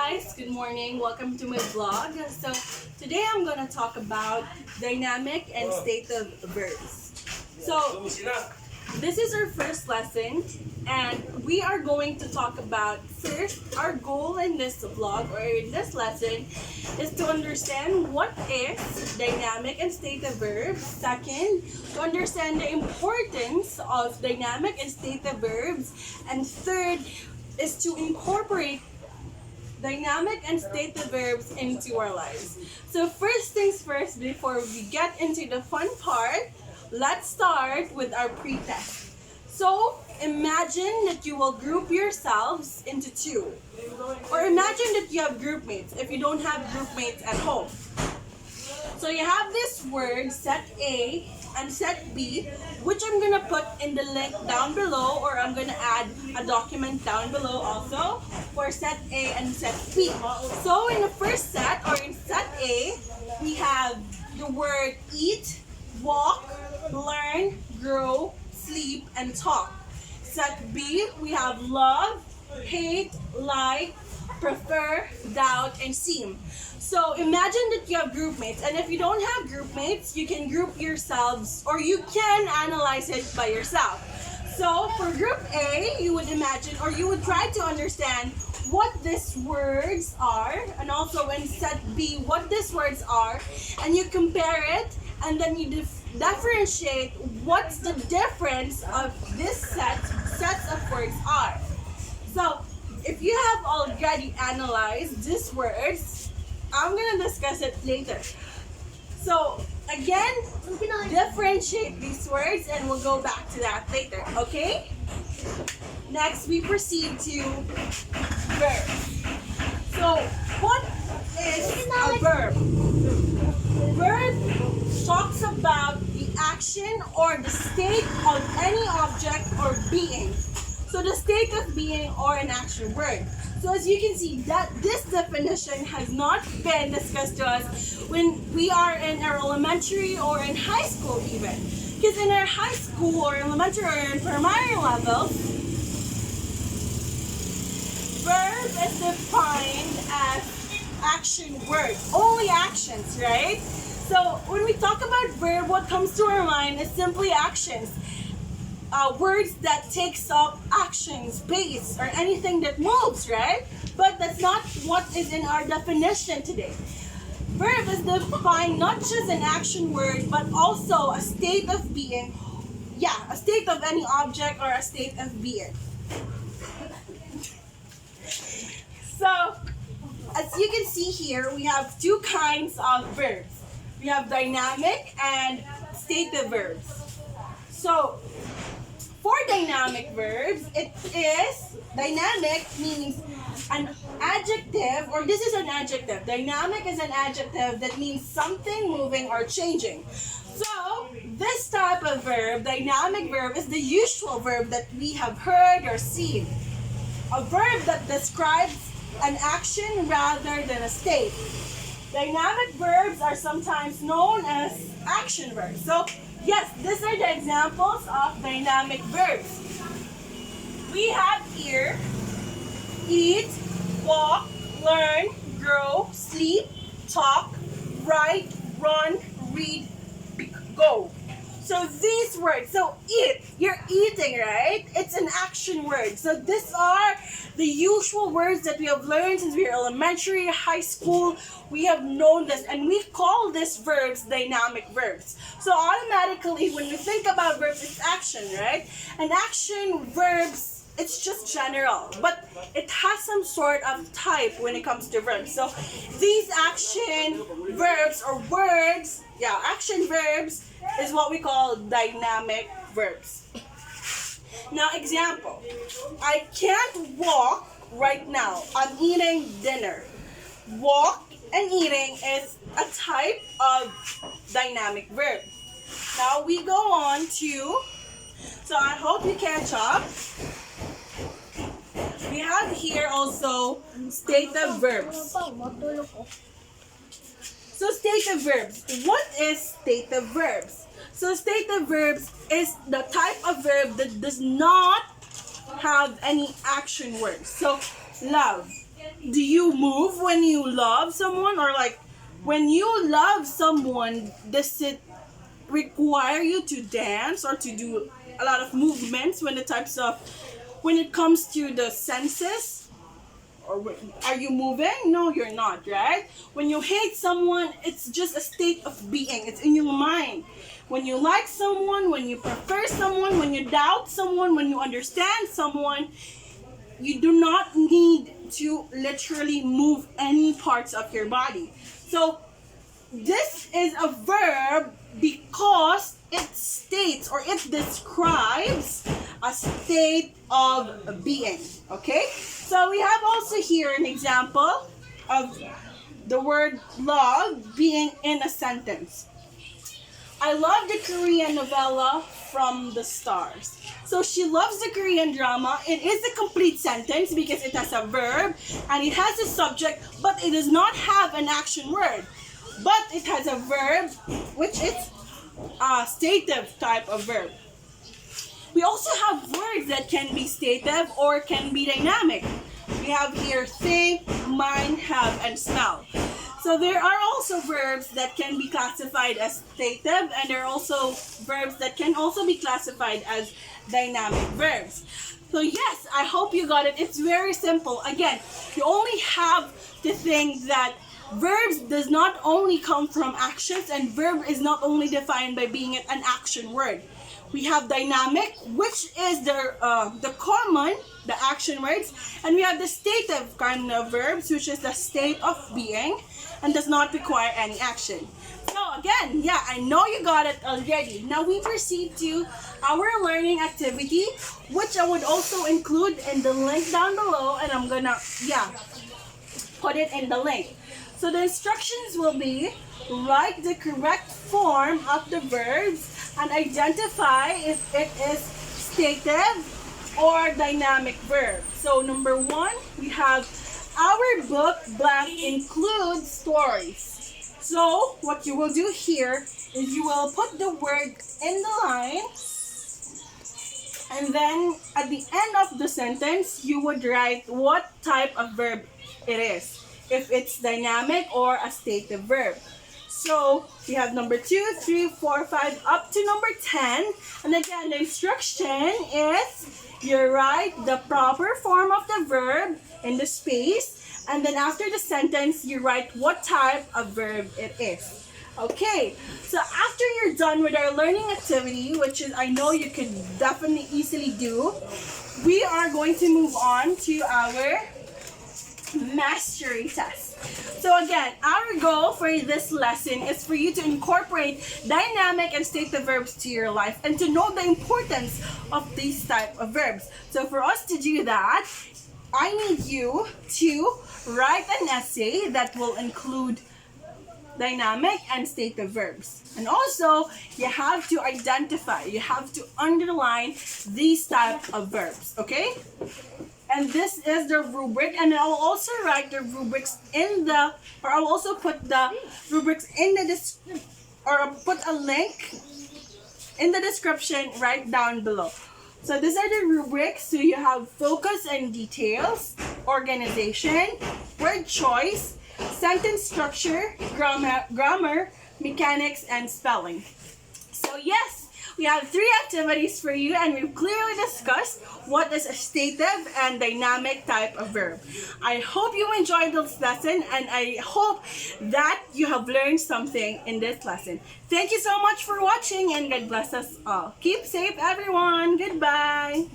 guys, good morning. Welcome to my vlog. So today I'm going to talk about dynamic and stative verbs. So this is our first lesson and we are going to talk about first our goal in this vlog or in this lesson is to understand what is dynamic and stative verbs. Second, to understand the importance of dynamic and stative verbs. And third is to incorporate dynamic and stative verbs into our lives. So first things first, before we get into the fun part, let's start with our pre-test. So imagine that you will group yourselves into two. Or imagine that you have group mates if you don't have group mates at home. So you have this word set A and set B, which I'm gonna put in the link down below, or I'm gonna add a document down below also for set A and set B. So in the first set, or in set A, we have the word eat, walk, learn, grow, sleep, and talk. Set B, we have love, hate, like, prefer, doubt, and seem. So imagine that you have group mates, and if you don't have group mates, you can group yourselves, or you can analyze it by yourself. So for group A, you would imagine, or you would try to understand what these words are, and also in set B, what these words are, and you compare it, and then you differentiate what's the difference of this sets of words are. So if you have already analyzed these words, I'm gonna discuss it later. So again, differentiate these words and we'll go back to that later, okay? Next, we proceed to verb. So what is a verb? Verb talks about the action or the state of any object or being. So the state of being or an action word. So as you can see, that this definition has not been discussed to us when we are in our elementary or in high school even. Because in our high school or elementary or in primary level, verb is defined as action word. Only actions, right? So when we talk about verb, what comes to our mind is simply actions. Words that takes up action, space, or anything that moves, right? But that's not what is in our definition today. Verb is defined not just an action word, but also a state of being. Yeah, a state of any object or a state of being. So, as you can see here, we have two kinds of verbs. We have dynamic and stative verbs. So, for dynamic verbs, it is dynamic means an adjective, or this is an adjective. Dynamic is an adjective that means something moving or changing. So this type of verb, dynamic verb, is the usual verb that we have heard or seen. A verb that describes an action rather than a state. Dynamic verbs are sometimes known as action verbs. So yes, these are the examples of dynamic verbs. We have here eat, walk, learn, grow, sleep, talk, write, run, read, go. So these words, so eat, you're eating, right? It's an action word. So these are the usual words that we have learned since we were elementary, high school. We have known this, and we call these verbs dynamic verbs. So automatically, when we think about verbs, it's action, right? And action verbs, it's just general, but it has some sort of type when it comes to verbs. So these action verbs or words, action verbs is what we call dynamic verbs. Now, example, I can't walk right now. I'm eating dinner. Walk and eating is a type of dynamic verb. Now we go on to, so I hope you catch up. We have here also stative verbs. So stative verbs. What is stative verbs? So stative verbs is the type of verb that does not have any action words. So love, do you move when you love someone? Or like, when you love someone, does it require you to dance or to do a lot of movements when it comes to the senses? Or are you moving? No, you're not, right? When you hate someone, it's just a state of being. It's in your mind. When you like someone, when you prefer someone, when you doubt someone, when you understand someone, you do not need to literally move any parts of your body. So this is a verb because it states or it describes a state of being. Okay? So we have also here an example of the word love being in a sentence. I love the Korean novella From the Stars. So she loves the Korean drama. It is a complete sentence because it has a verb and it has a subject, but it does not have an action word. But it has a verb, which is a stative type of verb. We also have words that can be stative or can be dynamic. We have here think, mind, have, and smell. So there are also verbs that can be classified as stative, and there are also verbs that can also be classified as dynamic verbs. So yes, I hope you got it. It's very simple. Again, you only have to think that verbs does not only come from actions, and verb is not only defined by being an action word. We have dynamic, which is the common, the action words, and we have the stative kind of verbs, which is the state of being and does not require any action. So again, yeah, I know you got it already. Now we proceed to our learning activity, which I would also include in the link down below, and I'm gonna, put it in the link. So the instructions will be: write the correct form of the verbs and identify if it is stative or dynamic verb. So number one, we have our book blank includes stories. So what you will do here is you will put the word in the line, and then at the end of the sentence you would write what type of verb it is, if it's dynamic or a stative verb. So we have number 2, 3, 4, 5 up to number 10. And again, the instruction is you write the proper form of the verb in the space, and then after the sentence you write what type of verb it is. Okay, so after you're done with our learning activity, which is I know you can definitely easily do, we are going to move on to our mastery test. So again, our goal for this lesson is for you to incorporate dynamic and stative verbs to your life and to know the importance of these type of verbs. So for us to do that, I need you to write an essay that will include dynamic and stative verbs. And also, you have to identify, you have to underline these type of verbs, okay? And this is the rubric, and I'll also write the rubrics I'll also put the rubrics in the or put a link in the description right down below. So these are the rubrics. So you have focus and details, organization, word choice, sentence structure, grammar, mechanics, and spelling. So yes, we have 3 activities for you, and we've clearly discussed what is a stative and dynamic type of verb. I hope you enjoyed this lesson, and I hope that you have learned something in this lesson. Thank you so much for watching, and God bless us all. Keep safe, everyone. Goodbye.